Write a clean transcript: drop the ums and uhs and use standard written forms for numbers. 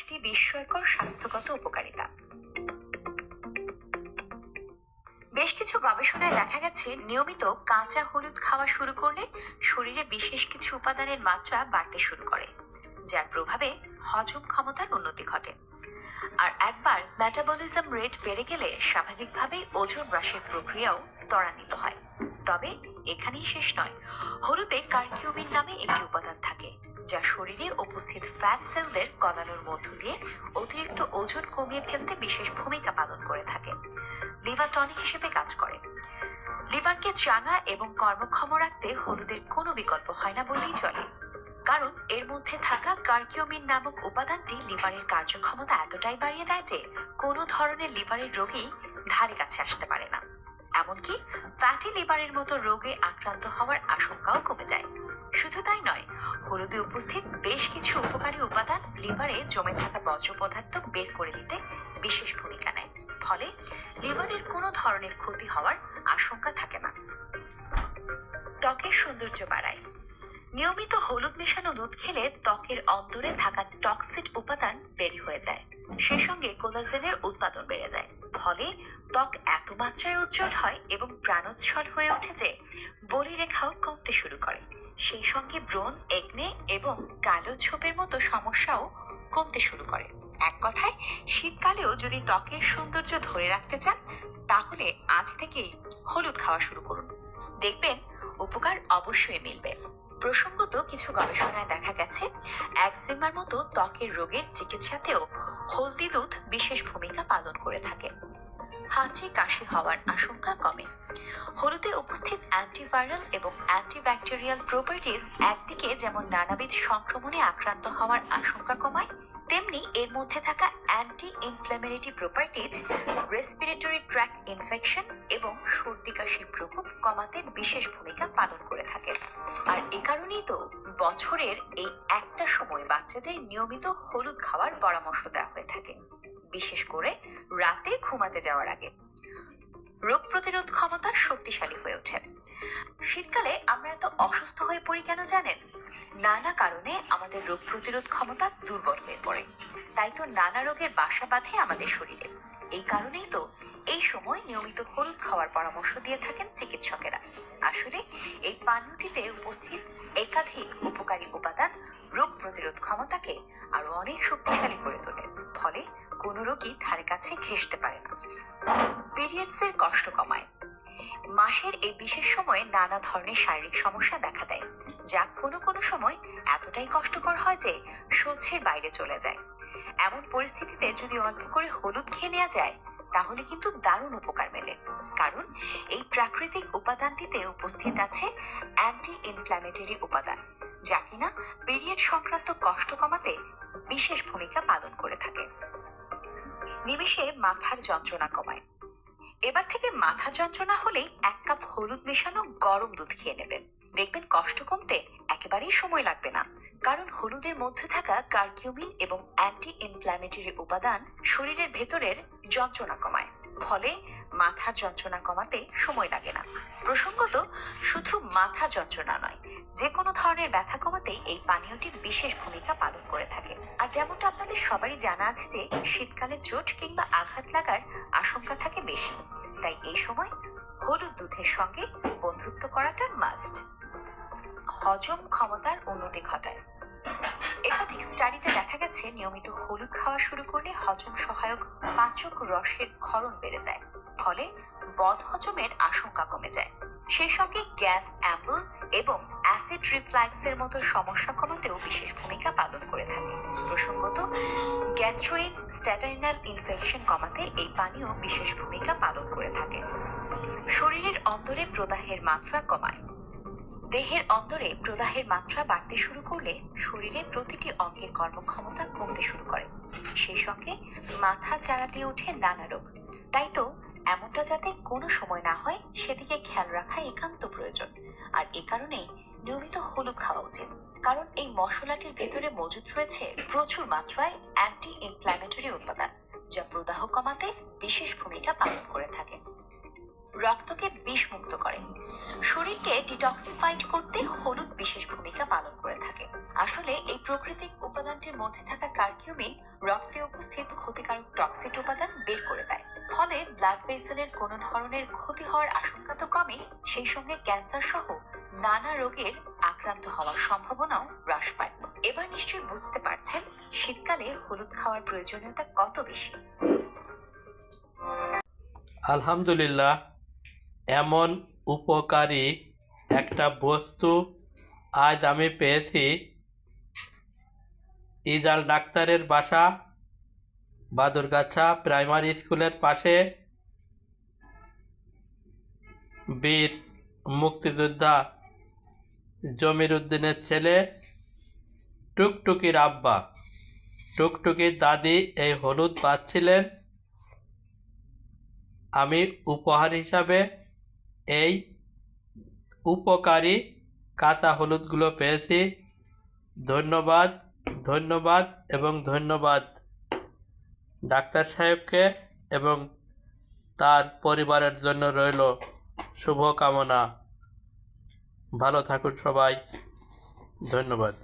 10টি বিস্ময়কর স্বাস্থ্যগত উপকারিতা। বেশ কিছু গবেষণায় দেখা গেছে নিয়মিত কাঁচা হলুদ খাওয়া শুরু করলে শরীরে বিশেষ কিছু উপাদানের মাত্রা বাড়তে শুরু করে, যার প্রভাবে হজম ক্ষমতার উন্নতি ঘটে। আর একবার মেটাবলিজম রেট বেড়ে গেলে স্বাভাবিকভাবেই ওজন হ্রাসের প্রক্রিয়াও ত্বরান্বিত হয়। তবে এখানেই শেষ নয়। হলুদে কারকিউমিন নামে একটি উপাদান থাকে, যা শরীরে উপস্থিত ফ্যাট সেলদের গলানোর মধ্য দিয়ে অতিরিক্ত ওজন কমিয়ে ফেলতে বিশেষ ভূমিকা পালন করে থাকে। লিভার টনিক হিসেবে কাজ করে। লিভারকে চাঙ্গা এবং কর্মক্ষম রাখতে হলুদের কোনো বিকল্প হয় না বললেই চলে, কারণ এর মধ্যে থাকা কারকিউমিন নামক উপাদানটি লিভারের কার্যক্ষমতা এতটাই বাড়িয়ে দেয় যে কোনো ধরনের লিভারের রোগী ধারে কাছে আসতে পারে না। এমনকি ফ্যাটি লিভারের মতো রোগে আক্রান্ত হওয়ার আশঙ্কাও কমে যায়। শুধু তাই নয়, হলুদে উপস্থিত বেশ কিছু উপকারী উপাদান লিভারে জমে থাকা বর্জ্য পদার্থ বের করে দিতে বিশেষ ভূমিকা নেয়। ফলে লিভারের কোনো ধরনের ক্ষতি হওয়ার আশঙ্কা থাকে না। ত্বকের সৌন্দর্য বাড়ায়। নিয়মিত হলুদ মেশানো দুধ খেলে ত্বকের অন্তরে থাকা টক্সিক উপাদান বের হয়ে যায়। সেই সঙ্গে কোলাজেনের উৎপাদন বেড়ে যায়। ফলে ত্বক এত মাত্রায় উজ্জ্বল হয় এবং প্রাণোচ্ছল হয়ে ওঠে যে বলিরেখাও কমতে শুরু করে। সেই সঙ্গে ব্রণ, একনে এবং কালো ছোপের মতো সমস্যাও কমতে শুরু করে। এক কথায়, শীতকালেও যদি ত্বকের সৌন্দর্য ধরে রাখতে চান, তাহলে আজ থেকেই হলুদ খাওয়া শুরু করুন। দেখবেন উপকার অবশ্যই মিলবে। প্রসঙ্গত, কিছু গবেষণায় দেখা গেছে একজিমার মতো ত্বকের রোগের চিকিৎসাতেও হলদি দুধ বিশেষ ভূমিকা পালন করে থাকে। হাঁচি কাশি হওয়ার আশঙ্কা কমে। হলুদে উপস্থিত অ্যান্টিভাইরাল এবং অ্যান্টিব্যাকটেরিয়াল প্রপার্টিজ একদিকে যেমন নানাবিধ সংক্রমণে আক্রান্ত হওয়ার আশঙ্কা কমায়, তেমনি এর মধ্যে থাকা anti inflammatory properties respiratory tract infection এবং সর্দি কাশির প্রকোপ কমাতে বিশেষ ভূমিকা পালন করে থাকে। আর এ কারণেই তো বছরের এই একটা সময় বাচ্চাদের নিয়মিত হলুদ খাওয়ার পরামর্শ দেওয়া হয়ে থাকে, বিশেষ করে রাতে ঘুমাতে যাওয়ার আগে। রোগ প্রতিরোধ ক্ষমতা শক্তিশালী হয়ে ওঠে। শীতকালে আমরা এত অসুস্থ হয়ে পড়ি কেন জানেন? নানা কারণে আমাদের রোগ প্রতিরোধ ক্ষমতা দুর্বল হয়ে পড়ে। তাই তো নানা রোগের বাসা বাঁধে আমাদের শরীরে। এই কারণেই তো এই সময় নিয়মিত হলুদ খাওয়ার পরামর্শ দিয়ে থাকেন চিকিৎসকেরা। আসলে এই পানীয়টিতে উপস্থিত একাধিক উপকারী উপাদান রোগ প্রতিরোধ ক্ষমতাকে আরো অনেক শক্তিশালী করে তোলে। ফলে কোনো রোগী ধারে কাছে ঘেঁষতে পারে না। পিরিয়ডসের কষ্ট কমায়। মাসের এই বিশেষ সময়ে নানা ধরনের শারীরিক সমস্যা দেখা দেয়, যা কোনো কোনো সময় এতটাই কষ্টকর হয় যে সহ্যের বাইরে চলে যায়। এমন পরিস্থিতিতে যদি অল্প করে হলুদ খেয়ে নেওয়া যায়, তাহলে কিন্তু দারুণ উপকার মেলে। কারণ এই প্রাকৃতিক উপাদানটিতে উপস্থিত আছে অ্যান্টি ইনফ্ল্যামেটরি উপাদান, যা কিনা পিরিয়ড সংক্রান্ত কষ্ট কমাতে বিশেষ ভূমিকা পালন করে থাকে। নিমেষে মাথার যন্ত্রণা কমায়। এবার থেকে মাথার যন্ত্রণা হলেই 1 কাপ হলুদ মেশানো গরম দুধ খেয়ে নেবেন। দেখবেন কষ্ট কমতে একেবারেই সময় লাগবে না। কারণ হলুদের মধ্যে থাকা কারকিউমিন এবং অ্যান্টি ইনফ্ল্যামেটরি উপাদান শরীরের ভেতরের যন্ত্রণা কমায়। ফলে মাথার যন্ত্রণা কমাতে সময় লাগে না। প্রসঙ্গত, শুধু মাথার যন্ত্রণা নয়, যে কোনো ধরনের ব্যথা কমাতেই এই পানীয়টি বিশেষ ভূমিকা পালন করে থাকে। আর যেমনটা আপনাদের সবারই জানা আছে যে শীতকালে চোট কিংবা আঘাত লাগার আশঙ্কা থাকে বেশি। তাই এই সময় হলুদ দুধের সঙ্গে বন্ধুত্ব করাটা মাস্ট। হজম ক্ষমতার উন্নতি ঘটায়। একাধিক স্টাডিতে দেখা গেছে নিয়মিত হলুদ খাওয়া শুরু করলে হজম সহায়ক পাচক রসের ক্ষরণ বেড়ে যায়। ফলে বদহজমের আশঙ্কা কমে যায়। সেই সঙ্গে গ্যাস অ্যাম্বল এবং অ্যাসিড রিফ্লাক্সের মতো সমস্যা কমাতেও বিশেষ ভূমিকা পালন করে থাকে। প্রসঙ্গত, গ্যাস্ট্রোইনস্টেইনাল ইনফেকশন কমাতে এই পানীয় বিশেষ ভূমিকা পালন করে থাকে। শরীরের অন্তরে প্রদাহের মাত্রা কমায়। দেহের অন্তরে প্রদাহের মাত্রা বাড়তে শুরু করলে শরীরের প্রতিটি অঙ্গের কর্মক্ষমতা কমতে শুরু করে। সেই সঙ্গে মাথা চাড়া দিয়ে ওঠে নানা রোগ। তাই তো এমনটা যাতে কোনো সময় না হয় সেদিকে খেয়াল রাখা একান্ত প্রয়োজন। আর এ কারণেই নিয়মিত হলুদ খাওয়া উচিত। কারণ এই মশলাটির ভেতরে মজুদ রয়েছে প্রচুর মাত্রায় অ্যান্টি ইনফ্ল্যামেটরি উপাদান, যা প্রদাহ কমাতে বিশেষ ভূমিকা পালন করে থাকে। রক্তকে বিষ মুক্ত করে। শরীরকে ডিটক্সিফাইড করতে হলুদ বিশেষ ভূমিকা পালন করে থাকে। আসলে এই প্রাকৃতিক উপাদানটির মধ্যে থাকা কারকিউমিন রক্তে উপস্থিত ক্ষতিকারক টক্সিড উপাদান বের করে দেয়। ফলে ব্লাড ভেসেলের কোনো ধরনের ক্ষতি হওয়ার আশঙ্কা তো কমে, সেই সঙ্গে ক্যান্সার সহ নানা রোগের আক্রান্ত হওয়ার সম্ভাবনাও হ্রাস পায়। এবার নিশ্চয়ই বুঝতে পারছেন শীতকালে হলুদ খাওয়ার প্রয়োজনীয়তা কত বেশি। আলহামদুলিল্লাহ, এমন উপকারী একটা বস্তু আজ আমি পেয়েছি। ইজাল ডাক্তারের বাসা বাদুরগাছা প্রাইমারি স্কুলের পাশে। বীর মুক্তিযোদ্ধা জমির উদ্দিনের ছেলে টুকটুকির আব্বা, টুকটুকির দাদি এই হলুদ পাচ্ছিলেন। আমি উপহার হিসাবে এই উপকারী কাঁচা হলুদগুলো পেয়েছি। ধন্যবাদ, ধন্যবাদ এবং ধন্যবাদ ডাক্তার সাহেবকে, এবং তার পরিবারের জন্য রইল শুভকামনা। ভালো থাকুন সবাই, ধন্যবাদ।